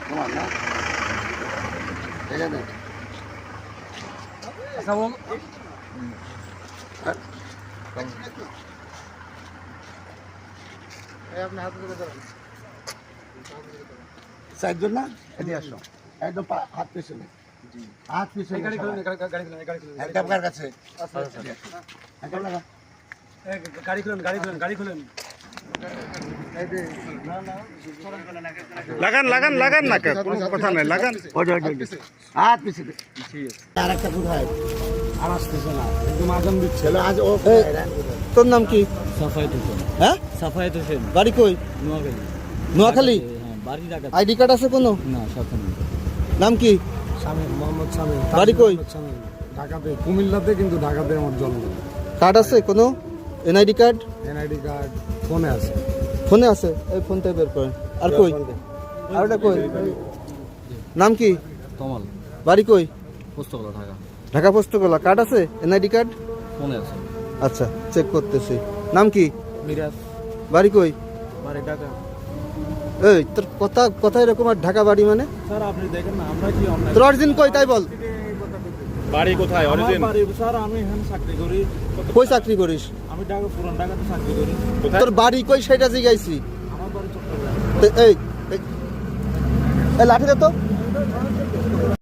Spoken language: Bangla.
তোমার না ঠিক আছে আচ্ছা ও আপনি হাতে ধরে ধরেন চারজন না এদিকে আসো একদম হাত পিছনে হাত পিছনে গাড়ি খুলুন হ্যান্ডকাপ কার কাছে হ্যান্ডকাপ লাগা গাড়ি খুলুন লাগান না কোনো কথা নাই লাগান। হাত পিছনে আর একটা কোথায় আর আসতেছে না একদম আজম দিচ্ছিল আজ ও তোর নাম কি? সাফায়েত হোসেন। হ্যাঁ, সাফায়েত হোসেন, বাড়ি কই? নোয়াখালী। নোয়াখালী? হ্যাঁ, বাড়ি ঢাকা। আইডি কার্ড আছে কোনো? না, সাথে নেই। নাম কি? শামীম, মোহাম্মদ শামীম। বাড়ি কই? ঢাকাতে, কুমিল্লাতে, কিন্তু ঢাকাতে আমার জন্ম। কার্ড আছে কোনো? NID card? এনআইডি কার্ড ফোনে আছে। ফোনে আছে? এই ফোনটা বের করেন। আর কই? আর ওটা কই? নাম কি? তমাল, বাড়ি কই? পোস্তগোলা, ঢাকা। ঢাকা পোস্টকলা। কার্ড আছে? NID card? ফোনে আছে। আচ্ছা, চেক করতেছি। নাম কি? মিরাজ, বাড়ি কই? বাড়ি ঢাকা। এই তোর কথা এরকম, আর ঢাকা বাড়ি মানে? স্যার আপনি দেখেন না, আমরা কি অনলাইন তোর অরিজিন কই তাই বল। বাড়ি কোথায় অরিজিন? বাড়ি স্যার, আমি এখানে চাকরি করি। কই চাকরি করিস? আমি ঢাকা, পুরান ঢাকাতে চাকরি করি। তোর বাড়ি কই সেটা জিজ্ঞাসি। আমার বাড়ি চট্টগ্রাম। এই লাঠি দে তো।